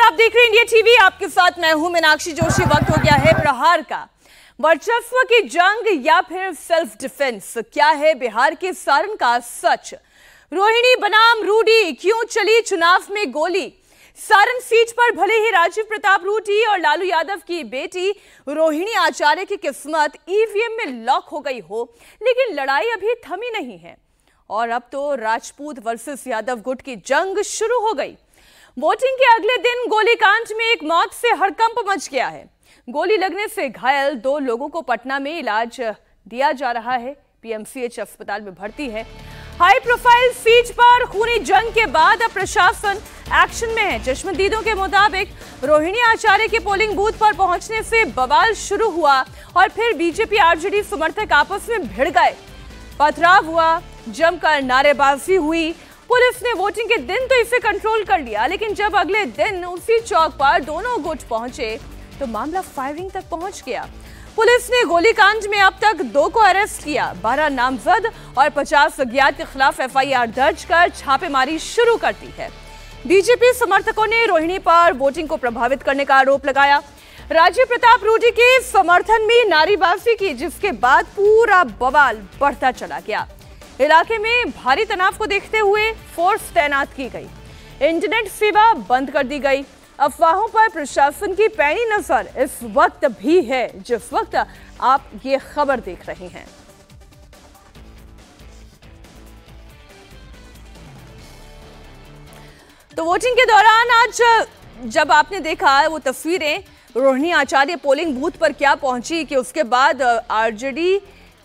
आप देख रहे हैं इंडिया टीवी। आपके साथ मैं हूं मीनाक्षी जोशी। वक्त हो गया है प्रहार का। वर्चस्व की जंग या फिर सेल्फ डिफेंस, क्या है बिहार के सारण का सच? रोहिणी बनाम रूडी, क्यों चली चुनाव में गोली? सारण सीट पर भले ही राजीव प्रताप रूडी और लालू यादव की बेटी रोहिणी आचार्य की किस्मत ईवीएम में लॉक हो गई हो, लेकिन लड़ाई अभी थमी नहीं है और अब तो राजपूत वर्सेस यादव गुट की जंग शुरू हो गई। वोटिंग के अगले दिन गोलीकांड में एक मौत से हड़कंप मच गया है। गोली लगने से घायल 2 लोगों को पटना में इलाज दिया जा रहा है, पीएमसीएच अस्पताल में भर्ती है। हाई प्रोफाइल सीट पर खूनी जंग के बाद अब प्रशासन एक्शन में है। चश्मदीदों के मुताबिक रोहिणी आचार्य के पोलिंग बूथ पर पहुंचने से बवाल शुरू हुआ और फिर बीजेपी आरजेडी समर्थक आपस में भिड़ गए। पथराव हुआ, जमकर नारेबाजी हुई। पुलिस ने वोटिंग के दिन तो इसे कंट्रोल कर लिया, लेकिन जब अगले दिन उसी चौक पर दोनों गुट पहुंचे तो मामला फायरिंग तक पहुंच गया। पुलिस ने गोलीकांड में अब तक 2 को अरेस्ट किया, 12 नामजद और 50 अज्ञात के खिलाफ एफआईआर दर्ज कर छापेमारी शुरू कर दी है। बीजेपी समर्थकों ने रोहिणी पर वोटिंग को प्रभावित करने का आरोप लगाया। राजीव प्रताप रूडी के समर्थन में नारेबाजी की, जिसके बाद पूरा बवाल बढ़ता चला गया। इलाके में भारी तनाव को देखते हुए फोर्स तैनात की गई, इंटरनेट सेवा बंद कर दी गई। अफवाहों पर प्रशासन की पैनी नजर इस वक्त भी है जिस वक्त आप ये खबर देख रहे हैं। तो वोटिंग के दौरान आज जब आपने देखा वो तस्वीरें रोहिणी आचार्य पोलिंग बूथ पर क्या पहुंची कि उसके बाद आरजेडी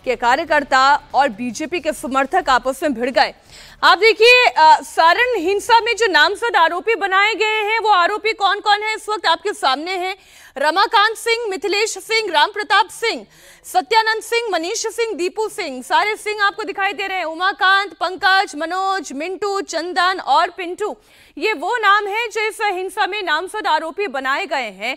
के कार्यकर्ता और बीजेपी के समर्थक आपस में भिड़ गए। आप देखिए, सारण हिंसा में जो नामजद आरोपी बनाए गए हैं वो आरोपी कौन कौन है इस वक्त आपके सामने हैं। रमाकांत सिंह, मिथिलेश सिंह, राम प्रताप सिंह, सत्यानंद सिंह, मनीष सिंह, दीपू सिंह, सारे सिंह आपको दिखाई दे रहे हैं। उमाकांत, पंकज, मनोज, मिंटू, चंदन और पिंटू, ये वो नाम है जो इस हिंसा में नामजद आरोपी बनाए गए हैं।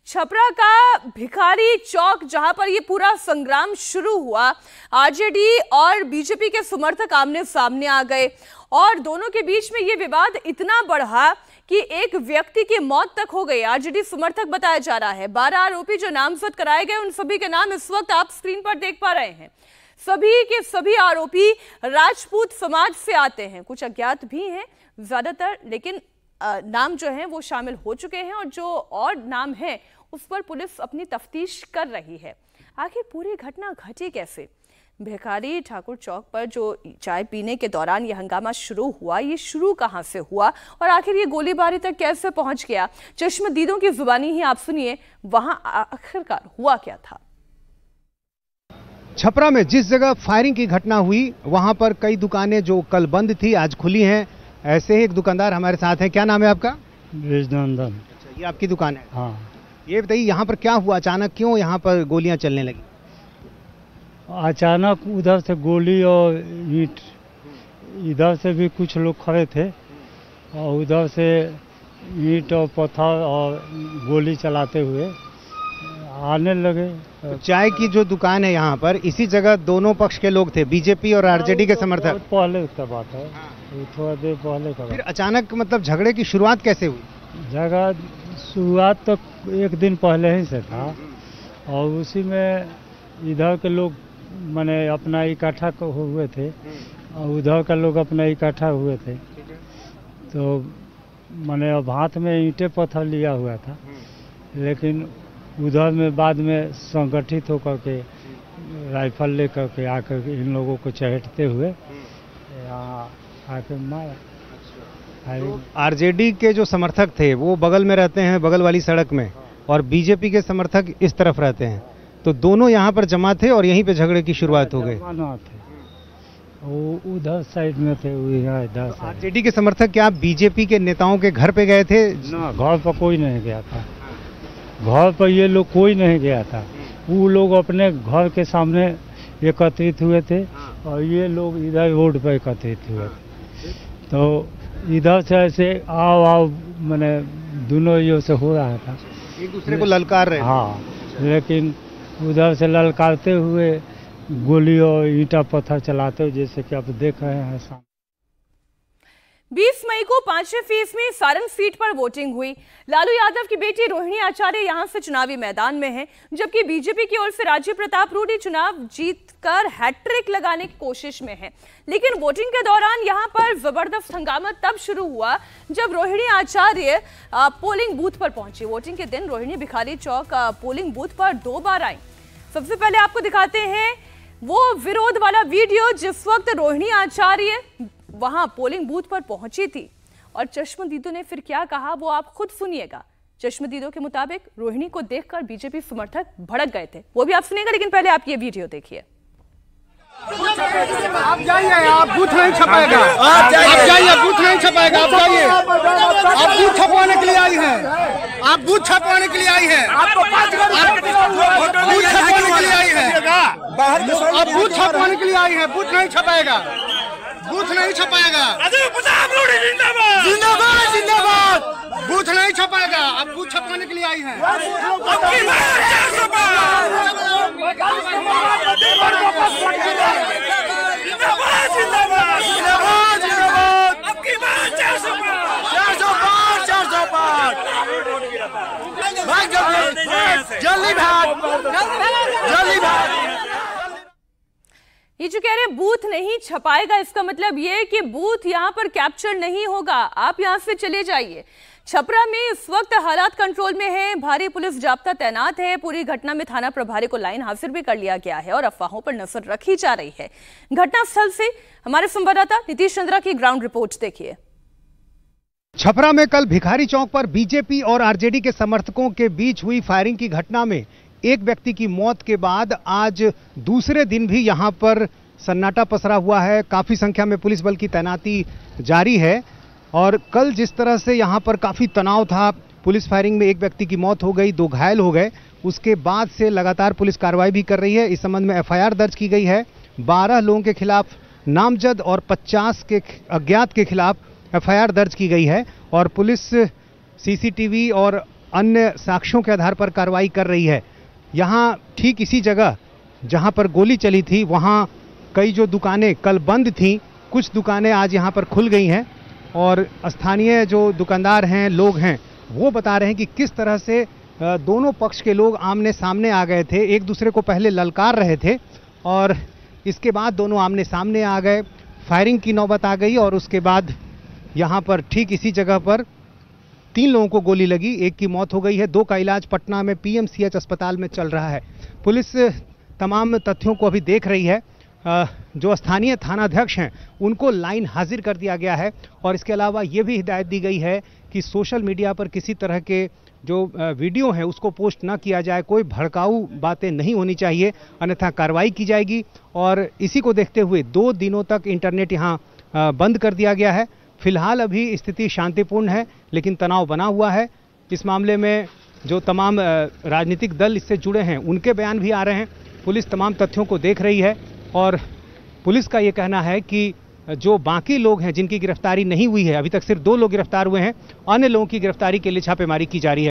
छपरा का भिखारी चौक, जहां पर ये पूरा संग्राम शुरू हुआ, आरजेडी और बीजेपी के समर्थक आमने सामने आ गए और दोनों के बीच में ये विवाद इतना बढ़ा कि एक व्यक्ति की मौत तक हो गई। आरजेडी समर्थक बताया जा रहा है। 12 आरोपी जो नामजद कराए गए, उन सभी के नाम इस वक्त आप स्क्रीन पर देख पा रहे हैं। सभी के सभी आरोपी राजपूत समाज से आते हैं, कुछ अज्ञात भी हैं ज्यादातर, लेकिन नाम जो है वो शामिल हो चुके हैं और जो और नाम है उस पर पुलिस अपनी तफ्तीश कर रही है। आखिर पूरी घटना घटी कैसे? भिखारी ठाकुर चौक पर जो चाय पीने के दौरान ये हंगामा शुरू हुआ, ये शुरू कहां से हुआ और आखिर ये गोलीबारी तक कैसे पहुंच गया? चश्मदीदों की जुबानी ही आप सुनिए, वहां आखिरकार हुआ क्या था। छपरा में जिस जगह फायरिंग की घटना हुई वहां पर कई दुकानें जो कल बंद थी आज खुली हैं। ऐसे ही एक दुकानदार हमारे साथ हैं। क्या नाम है आपका? ब्रिजनंदन। अच्छा, ये आपकी दुकान है? हाँ। ये बताइए, यहाँ पर क्या हुआ अचानक, क्यों यहाँ पर गोलियां चलने लगी? अचानक उधर से गोली और ईंट, इधर से भी कुछ लोग खड़े थे और उधर से ईंट और पत्थर और गोली चलाते हुए आने लगे। तो चाय की जो दुकान है यहाँ पर, इसी जगह दोनों पक्ष के लोग थे, बीजेपी और आरजेडी के समर्थक। पहले का बात है, थोड़ा देर पहले का। फिर अचानक मतलब झगड़े की शुरुआत कैसे हुई? जगह शुरुआत तो 1 दिन पहले ही से था और उसी में इधर के लोग माने अपना इकट्ठा हुए थे और उधर का लोग अपना इकट्ठा हुए थे। तो माने अब हाथ में ईंटें पत्थर लिया हुआ था, लेकिन उधर में बाद में संगठित होकर के राइफल लेकर के आकर इन लोगों को चहेटते हुए यहाँ आकर मारा। तो आरजेडी के जो समर्थक थे वो बगल में रहते हैं, बगल वाली सड़क में, और बीजेपी के समर्थक इस तरफ रहते हैं, तो दोनों यहाँ पर जमा थे और यहीं पे झगड़े की शुरुआत हो गई। वो उधर साइड में थे, इधर। आरजेडी के समर्थक क्या बीजेपी के नेताओं के घर पे गए थे? ना, घर पर कोई नहीं गया था। घर पर ये लोग कोई नहीं गया था। वो लोग अपने घर के सामने एकत्रित हुए थे और ये लोग इधर रोड पर एकत्रित हुए थे। तो इधर से ऐसे आओ आओ मैंने दोनों ये से हो रहा था, एक दूसरे को ललकार रहे। हाँ, लेकिन उधर से ललकारते हुए गोली और ईंटा पत्थर चलाते हुए, जैसे कि आप देख रहे हैं सामने। 20 मई को 5वें फेज में सारण सीट पर वोटिंग हुई। लालू यादव की बेटी रोहिणी आचार्य यहां से चुनावी मैदान में हैं, जबकि बीजेपी की ओर से राजीव प्रताप रूडी चुनाव जीतकर हैट्रिक लगाने की कोशिश में हैं। लेकिन वोटिंग के दौरान यहां पर जबरदस्त हंगामा तब शुरू हुआ जब रोहिणी आचार्य पोलिंग बूथ पर पहुंची। वोटिंग के दिन रोहिणी भिखारी चौक पोलिंग बूथ पर 2 बार आई। सबसे पहले आपको दिखाते हैं वो विरोध वाला वीडियो जिस वक्त रोहिणी आचार्य वहां पोलिंग बूथ पर पहुंची थी और चश्मदीदों ने फिर क्या कहा वो आप खुद सुनिएगा। चश्मदीदों के मुताबिक रोहिणी को देखकर बीजेपी समर्थक भड़क गए थे, वो भी आप सुनिएगा, लेकिन पहले आप ये वीडियो देखिए। आप जाइए, आप बूथ नहीं छपाएगा, आप जाइए, बूथ नहीं छपाएगा, आप जाइए, आप बूथ छपवाने के लिए आई हैं, आप बूथ छपवाने के लिए आई हैं, बूथ छपवाने के लिए आई हैं, आप बूथ छपवाने के लिए आई हैं, बूथ नहीं छपाएगा, बूथ नहीं छपाएगा, जिंदाबाद जिंदाबाद, बूथ नहीं छपाएगा, आप बूथ छपवाने के लिए आई हैं। जल्दी भाग, जल्दी भाग। ये जो कह रहे हैं बूथ नहीं छपाएगा, इसका मतलब ये कि बूथ यहां पर कैप्चर नहीं होगा, आप यहां से चले जाइए। छपरा में इस वक्त हालात कंट्रोल में है, भारी पुलिस जाब्ता तैनात है। पूरी घटना में थाना प्रभारी को लाइन हाजिर भी कर लिया गया है और अफवाहों पर नजर रखी जा रही है। घटनास्थल से हमारे संवाददाता नीतीश चंद्रा की ग्राउंड रिपोर्ट देखिए। छपरा में कल भिखारी चौक पर बीजेपी और आरजेडी के समर्थकों के बीच हुई फायरिंग की घटना में एक व्यक्ति की मौत के बाद आज दूसरे दिन भी यहां पर सन्नाटा पसरा हुआ है। काफी संख्या में पुलिस बल की तैनाती जारी है और कल जिस तरह से यहां पर काफी तनाव था, पुलिस फायरिंग में एक व्यक्ति की मौत हो गई, 2 घायल हो गए, उसके बाद से लगातार पुलिस कार्रवाई भी कर रही है। इस संबंध में एफआईआर दर्ज की गई है। 12 लोगों के खिलाफ नामजद और 50 के अज्ञात के खिलाफ एफआईआर दर्ज की गई है और पुलिस सीसीटीवी और अन्य साक्ष्यों के आधार पर कार्रवाई कर रही है। यहाँ ठीक इसी जगह जहाँ पर गोली चली थी वहाँ कई जो दुकानें कल बंद थीं, कुछ दुकानें आज यहाँ पर खुल गई हैं और स्थानीय जो दुकानदार हैं, लोग हैं, वो बता रहे हैं कि किस तरह से दोनों पक्ष के लोग आमने सामने आ गए थे। एक दूसरे को पहले ललकार रहे थे और इसके बाद दोनों आमने सामने आ गए, फायरिंग की नौबत आ गई और उसके बाद यहाँ पर ठीक इसी जगह पर 3 लोगों को गोली लगी, एक की मौत हो गई है, 2 का इलाज पटना में पीएमसीएच अस्पताल में चल रहा है। पुलिस तमाम तथ्यों को अभी देख रही है। जो स्थानीय थानाध्यक्ष हैं उनको लाइन हाजिर कर दिया गया है और इसके अलावा ये भी हिदायत दी गई है कि सोशल मीडिया पर किसी तरह के जो वीडियो है उसको पोस्ट ना किया जाए, कोई भड़काऊ बातें नहीं होनी चाहिए, अन्यथा कार्रवाई की जाएगी। और इसी को देखते हुए 2 दिनों तक इंटरनेट यहाँ बंद कर दिया गया है। फिलहाल अभी स्थिति शांतिपूर्ण है, लेकिन तनाव बना हुआ है। इस मामले में जो तमाम राजनीतिक दल इससे जुड़े हैं उनके बयान भी आ रहे हैं। पुलिस तमाम तथ्यों को देख रही है और पुलिस का ये कहना है कि जो बाकी लोग हैं जिनकी गिरफ्तारी नहीं हुई है, अभी तक सिर्फ 2 लोग गिरफ्तार हुए हैं, अन्य लोगों की गिरफ्तारी के लिए छापेमारी की जा रही है।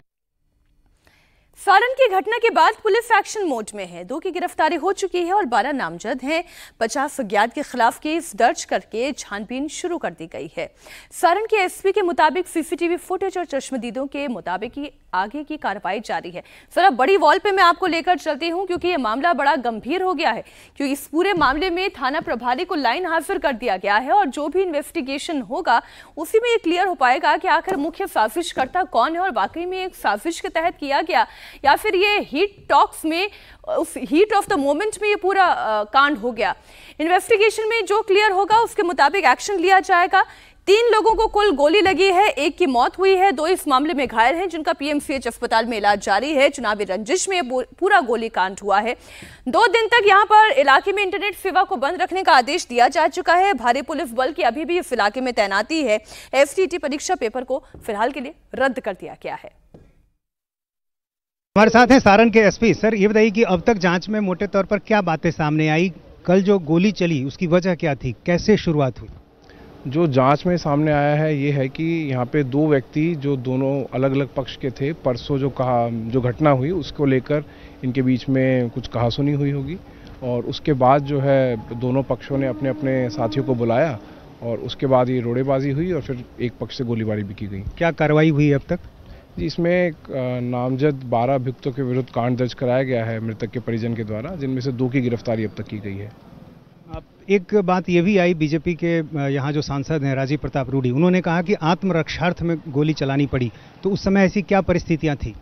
सारण की घटना के बाद पुलिस एक्शन मोड में है। 2 की गिरफ्तारी हो चुकी है और 12 नामजद हैं। 50 अज्ञात के खिलाफ केस दर्ज करके छानबीन शुरू कर दी गई है। सारण के एसपी के मुताबिक सीसीटीवी फुटेज और चश्मदीदों के मुताबिक ही आगे की कार्रवाई जारी है। जरा बड़ी वॉल पे मैं आपको लेकर चलती हूं क्योंकि ये मामला बड़ा गंभीर हो गया है, क्योंकि इस पूरे मामले में थाना प्रभारी को लाइन हाजिर कर दिया गया है और जो भी इन्वेस्टिगेशन होगा उसी में ये क्लियर हो पाएगा कि आखिर मुख्य साजिशकर्ता कौन है और वाकई में एक साजिश के तहत किया गया या फिर ये हीट टॉक्स में उस हीट ऑफ द मोमेंट में ये पूरा कांड हो गया। इन्वेस्टिगेशन में जो क्लियर होगा उसके मुताबिक एक्शन लिया जाएगा। 3 लोगों को कुल गोली लगी है, 1 की मौत हुई है, 2 इस मामले में घायल हैं जिनका पीएमसीएच अस्पताल में इलाज जारी है। चुनावी रंजिश में पूरा गोलीकांड हुआ है। 2 दिन तक यहां पर इलाके में इंटरनेट सेवा को बंद रखने का आदेश दिया जा चुका है। भारी पुलिस बल की अभी भी इस इलाके में तैनाती है। एसटीटी परीक्षा पेपर को फिलहाल के लिए रद्द कर दिया गया है। हमारे साथ हैं सारण के एसपी। सर, ये बताइए कि अब तक जांच में मोटे तौर पर क्या बातें सामने आई? कल जो गोली चली उसकी वजह क्या थी, कैसे शुरुआत हुई? जो जांच में सामने आया है ये है कि यहाँ पे 2 व्यक्ति जो दोनों अलग अलग पक्ष के थे, परसों जो घटना हुई उसको लेकर इनके बीच में कुछ कहासुनी हुई होगी और उसके बाद जो है दोनों पक्षों ने अपने अपने साथियों को बुलाया और उसके बाद ये रोड़ेबाजी हुई और फिर एक पक्ष से गोलीबारी भी की गई। क्या कार्रवाई हुई अब तक? जी, इसमें नामजद 12 अभियुक्तों के विरुद्ध कांड दर्ज कराया गया है मृतक के परिजन के द्वारा, जिनमें से 2 की गिरफ्तारी अब तक की गई है। अब एक बात ये भी आई, बीजेपी के यहाँ जो सांसद हैं राजीव प्रताप रूडी, उन्होंने कहा कि आत्मरक्षार्थ में गोली चलानी पड़ी, तो उस समय ऐसी क्या परिस्थितियाँ थी?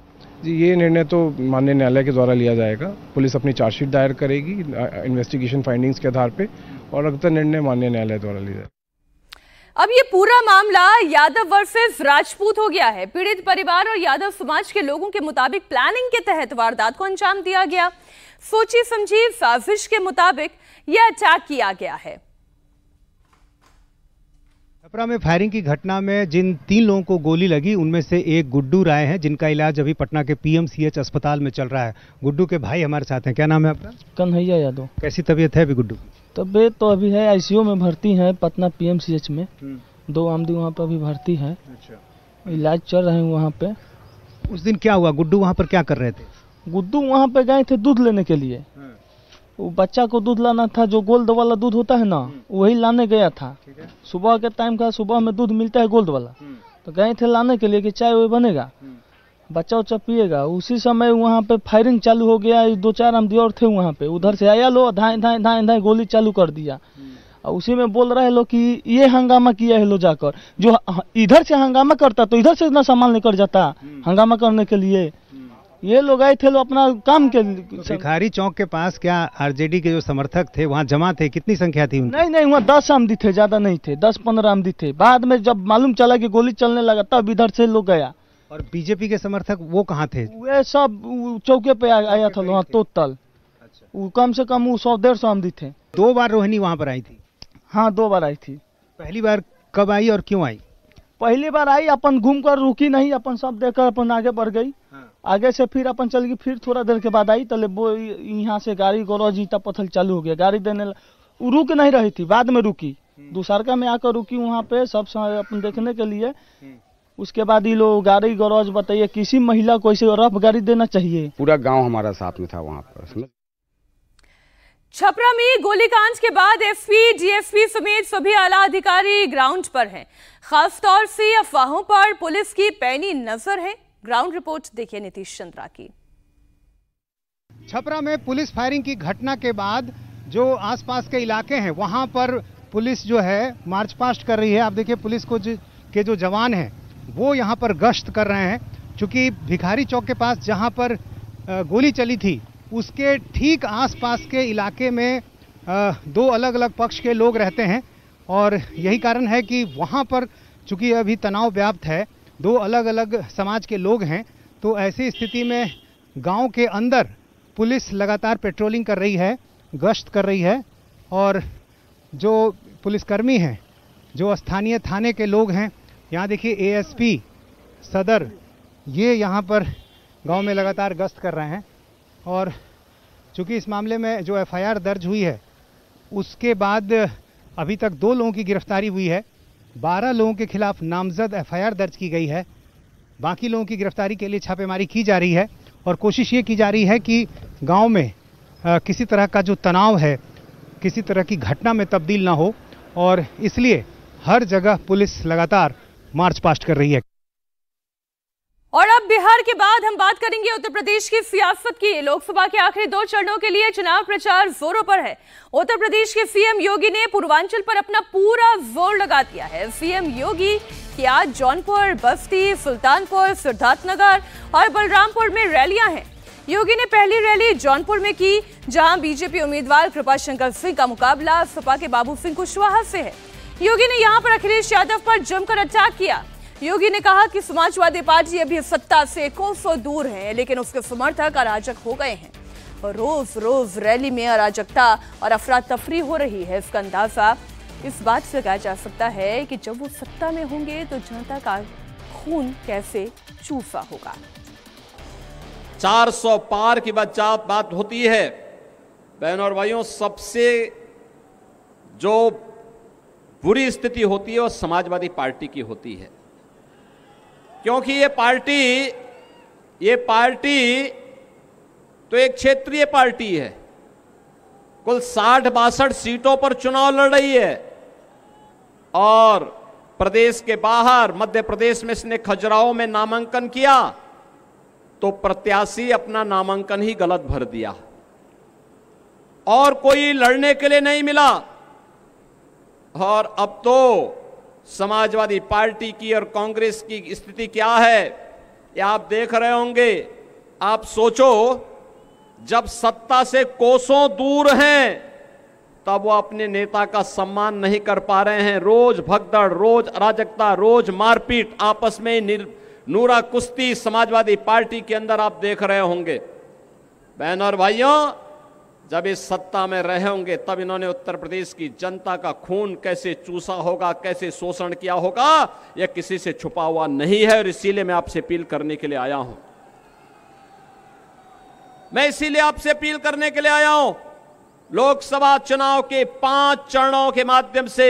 जी, ये निर्णय तो माननीय न्यायालय के द्वारा लिया जाएगा। पुलिस अपनी चार्जशीट दायर करेगी इन्वेस्टिगेशन फाइंडिंग्स के आधार पे, और अगला निर्णय माननीय न्यायालय द्वारा लिया जाएगा। अब ये पूरा मामला यादव वर्सेस राजपूत हो गया है। पीड़ित परिवार और यादव समाज के लोगों के मुताबिक प्लानिंग के तहत वारदात को अंजाम दिया गया। सोची समझी साजिश के मुताबिक यह अटैक किया गया है। छपरा में फायरिंग की घटना में जिन 3 लोगों को गोली लगी, उनमें से एक गुड्डू राय है, जिनका इलाज अभी पटना के पीएमसीएच अस्पताल में चल रहा है। गुड्डू के भाई हमारे साथ हैं। क्या नाम है आपका? कन्हैया यादव। कैसी तबीयत है अभी गुड्डू? तबीयत तो अभी है, आईसीयू में भर्ती है पटना पीएमसीएच में। 2 आमदी वहाँ पर अभी भर्ती है। अच्छा। इलाज चल रहे हैं वहाँ पे। उस दिन क्या हुआ? गुड्डू वहाँ पर क्या कर रहे थे? गुड्डू वहाँ पे गए थे दूध लेने के लिए। वो बच्चा को दूध लाना था, जो गोल्ड वाला दूध होता है ना, वही लाने गया था। सुबह के टाइम का, सुबह में दूध मिलता है गोल्ड वाला, तो गए थे लाने के लिए कि चाय वो बनेगा, बच्चा उच्चा पिएगा। उसी समय वहाँ पे फायरिंग चालू हो गया। 2-4 आमदी और थे वहाँ पे, उधर से आया लो, धाए धाए धाए धाए गोली चालू कर दिया। और उसी में बोल रहे लो कि ये हंगामा किया है लो जाकर। जो इधर से हंगामा करता तो इधर से इतना सामान लेकर जाता हंगामा करने के लिए। ये लोग आए थे लो अपना काम के लिए। भिखारी चौक के पास क्या आरजेडी के जो समर्थक थे वहाँ जमा थे? कितनी संख्या थी उनकी? नहीं, वहाँ 10 आमदी थे, ज्यादा नहीं थे, 10-15 आमदी थे। बाद में जब मालूम चला कि गोली चलने लगा तब इधर से लोग गया। और बीजेपी के समर्थक वो कहाँ थे? वे सब चौके पे आया था वहाँ टोटल। वो कम से कम 100-150 आमदी थे। 2 बार रोहिणी वहाँ पर आई थी? हाँ, 2 बार आई थी। पहली बार कब आई और क्यों आई? पहली बार आई, अपन घूम कर रुकी नहीं, अपन सब देखकर अपन आगे बढ़ गई। आगे से फिर अपन चल गई, फिर थोड़ा देर के बाद आई, तले वो यहाँ से गाड़ी गौरव ईटा पत्थर चालू हो गया। गाड़ी देने रुक नहीं रही थी, बाद में रुकी, दूसरका में आकर रुकी वहाँ पे सब अपन देखने के लिए। उसके बाद ये लोग गाड़ी गौरव बताइए, किसी महिला को ऐसे रफ गाड़ी देना चाहिए? पूरा गांव हमारा साथ में था वहाँ पर। छपरा में गोलीकांड के बाद एसपी, डीएसपी समेत सभी आला अधिकारी ग्राउंड पर हैं। खासतौर से अफवाहों पर पुलिस की पैनी नजर है। ग्राउंड रिपोर्ट देखिए नीतीश चंद्रा की। छपरा में पुलिस फायरिंग की घटना के बाद जो आसपास के इलाके हैं वहां पर पुलिस जो है मार्च पास्ट कर रही है। आप देखिए पुलिस को के जो जवान हैं वो यहां पर गश्त कर रहे हैं। चूंकि भिखारी चौक के पास जहां पर गोली चली थी उसके ठीक आसपास के इलाके में 2 अलग अलग पक्ष के लोग रहते हैं और यही कारण है कि वहां पर चूंकि अभी तनाव व्याप्त है, 2 अलग अलग समाज के लोग हैं, तो ऐसी स्थिति में गांव के अंदर पुलिस लगातार पेट्रोलिंग कर रही है, गश्त कर रही है। और जो पुलिसकर्मी हैं, जो स्थानीय थाने के लोग हैं, यहाँ देखिए एएसपी सदर, ये यहाँ पर गांव में लगातार गश्त कर रहे हैं। और चूंकि इस मामले में जो एफआईआर दर्ज हुई है उसके बाद अभी तक 2 लोगों की गिरफ्तारी हुई है, 12 लोगों के खिलाफ नामजद एफआईआर दर्ज की गई है। बाकी लोगों की गिरफ्तारी के लिए छापेमारी की जा रही है और कोशिश ये की जा रही है कि गांव में किसी तरह का जो तनाव है, किसी तरह की घटना में तब्दील ना हो, और इसलिए हर जगह पुलिस लगातार मार्च पास्ट कर रही है। और अब बिहार के बाद हम बात करेंगे उत्तर प्रदेश की सियासत की। लोकसभा के आखिरी 2 चरणों के लिए चुनाव प्रचार जोरों पर है। उत्तर प्रदेश के सीएम योगी ने पूर्वांचल पर अपना पूरा जोर लगा दिया है। सीएम योगी की आज जौनपुर, बस्ती, सुल्तानपुर, सिद्धार्थनगर और बलरामपुर में रैलियां हैं। योगी ने पहली रैली जौनपुर में की, जहां बीजेपी उम्मीदवार कृपाशंकर सिंह का मुकाबला सपा के बाबू सिंह कुशवाहा से है। योगी ने यहां पर अखिलेश यादव पर जमकर अटैक किया। योगी ने कहा कि समाजवादी पार्टी अभी सत्ता से कोसों दूर है, लेकिन उसके समर्थक अराजक हो गए हैं। और रोज रोज रैली में अराजकता और अफरा तफरी हो रही है। इसका अंदाजा इस बात से लगाया जा सकता है कि जब वो सत्ता में होंगे तो जनता का खून कैसे चूसा होगा। 400 पार की बात होती है बहनों और भाइयों। सबसे जो बुरी स्थिति होती है वो समाजवादी पार्टी की होती है, क्योंकि ये पार्टी तो एक क्षेत्रीय पार्टी है। कुल 60-62 सीटों पर चुनाव लड़ रही है और प्रदेश के बाहर मध्य प्रदेश में इसने खजुराहो में नामांकन किया तो प्रत्याशी अपना नामांकन ही गलत भर दिया और कोई लड़ने के लिए नहीं मिला। और अब तो समाजवादी पार्टी की और कांग्रेस की स्थिति क्या है ये आप देख रहे होंगे। आप सोचो, जब सत्ता से कोसों दूर हैं तब वो अपने नेता का सम्मान नहीं कर पा रहे हैं। रोज भगदड़, रोज अराजकता, रोज मारपीट, आपस में नूरा कुश्ती समाजवादी पार्टी के अंदर आप देख रहे होंगे। बहनों और भाइयों, जब इस सत्ता में रहे होंगे तब इन्होंने उत्तर प्रदेश की जनता का खून कैसे चूसा होगा, कैसे शोषण किया होगा, यह किसी से छुपा हुआ नहीं है। और इसीलिए मैं आपसे अपील करने के लिए आया हूं। मैं इसीलिए आपसे अपील करने के लिए आया हूं। लोकसभा चुनाव के 5 चरणों के माध्यम से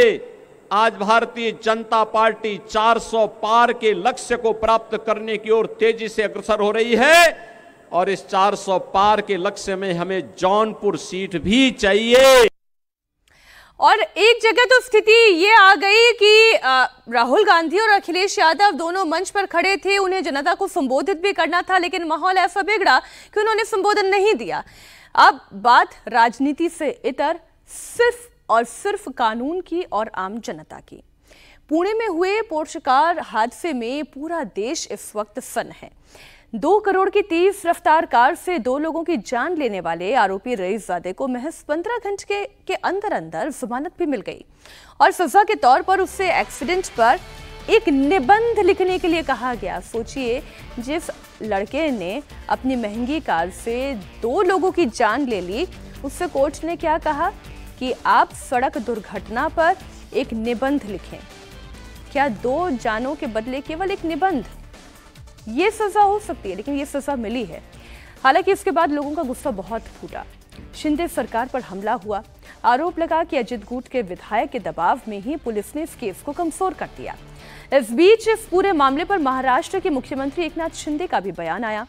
आज भारतीय जनता पार्टी 400 पार के लक्ष्य को प्राप्त करने की ओर तेजी से अग्रसर हो रही है। और इस 400 पार के लक्ष्य में हमें जौनपुर सीट भी चाहिए। और एक जगह तो स्थिति ये आ गई कि राहुल गांधी और अखिलेश यादव दोनों मंच पर खड़े थे, उन्हें जनता को संबोधित भी करना था, लेकिन माहौल ऐसा बिगड़ा कि उन्होंने संबोधन नहीं दिया। अब बात राजनीति से इतर सिर्फ और सिर्फ कानून की और आम जनता की। पुणे में हुए पोर्श कार हादसे में पूरा देश इस वक्त सन्न है। 2 करोड़ की तेज रफ्तार कार से 2 लोगों की जान लेने वाले आरोपी रईसजादे को महज 15 घंटे के अंदर अंदर जमानत भी मिल गई और सजा के तौर पर उससे एक्सीडेंट पर एक निबंध लिखने के लिए कहा गया। सोचिए, जिस लड़के ने अपनी महंगी कार से 2 लोगों की जान ले ली, उससे कोर्ट ने क्या कहा कि आप सड़क दुर्घटना पर एक निबंध लिखें। क्या 2 जानों के बदले केवल एक निबंध? ये सजा हो सकती है, लेकिन ये सजा मिली है। हालांकि इसके बाद लोगों का गुस्सा बहुत फूटा। शिंदे सरकार पर हमला हुआ। आरोप लगा कि अजित गुट के विधायक के दबाव में ही पुलिस ने इस केस को कमजोर कर दिया। इस बीच इस पूरे मामले पर महाराष्ट्र के मुख्यमंत्री एकनाथ शिंदे का भी बयान आया।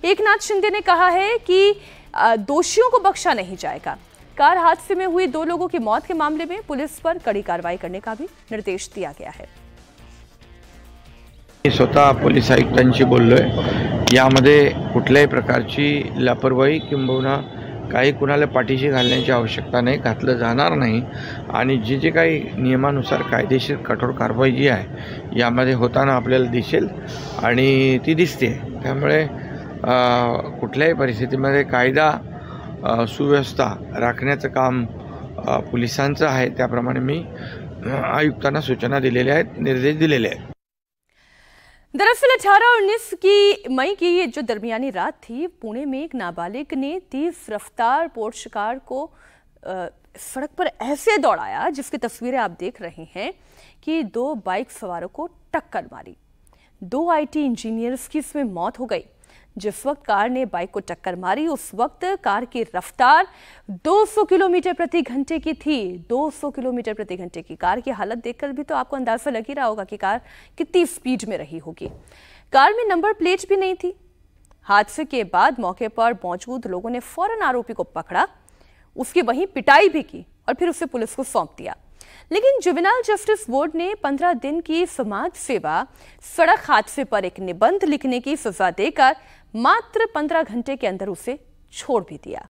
एकनाथ शिंदे ने कहा है कि दोषियों को बख्शा नहीं जाएगा। कार हादसे में हुई 2 लोगों की मौत के मामले में पुलिस पर कड़ी कार्रवाई करने का भी निर्देश दिया गया है। मी स्वतः पोलीस आयुक्तांशी बोललोय। यामध्ये कुठल्याही प्रकारची लापरवाही किंबहुना काही कुणाला पाठीशी घालण्याची आवश्यकता नाही, घातलं जाणार नाही आणि जे काही नियमानुसार कायदेशीर कठोर कारवाई जी आहे यामध्ये होताना आपल्याला दिसेल आणि ती दिसते। त्यामुळे कुठल्याही परिस्थितीमध्ये कायदा सुव्यवस्था राखण्याचं काम पोलिसांचं आहे। त्याप्रमाणे मी आयुक्तांना सूचना दिलेल्या आहेत, निर्देश दिलेले आहेत। दरअसल 18 और 19 मई की ये जो दरमियानी रात थी, पुणे में एक नाबालिग ने तेज रफ्तार पोर्श कार को सड़क पर ऐसे दौड़ाया, जिसकी तस्वीरें आप देख रहे हैं, कि 2 बाइक सवारों को टक्कर मारी। 2 IT इंजीनियर्स की इसमें मौत हो गई। जिस वक्त कार ने बाइक को टक्कर मारी उस वक्त कार की रफ्तार 200 किलोमीटर प्रति घंटे की थी। 200 किलोमीटर प्रति घंटे की कार की हालत देखकर भी तो आपको अंदाजा लग ही रहा होगा कि कार कितनी स्पीड में रही होगी। कार में नंबर प्लेट भी नहीं थी। हादसे के बाद मौके पर मौजूद लोगों ने फौरन आरोपी को पकड़ा, उसकी वहीं पिटाई भी की और फिर उसे पुलिस को सौंप दिया। लेकिन जुवेनाइल जस्टिस बोर्ड ने 15 दिन की समाज सेवा, सड़क हादसे पर एक निबंध लिखने की सजा देकर मात्र 15 घंटे के अंदर उसे छोड़ भी दिया।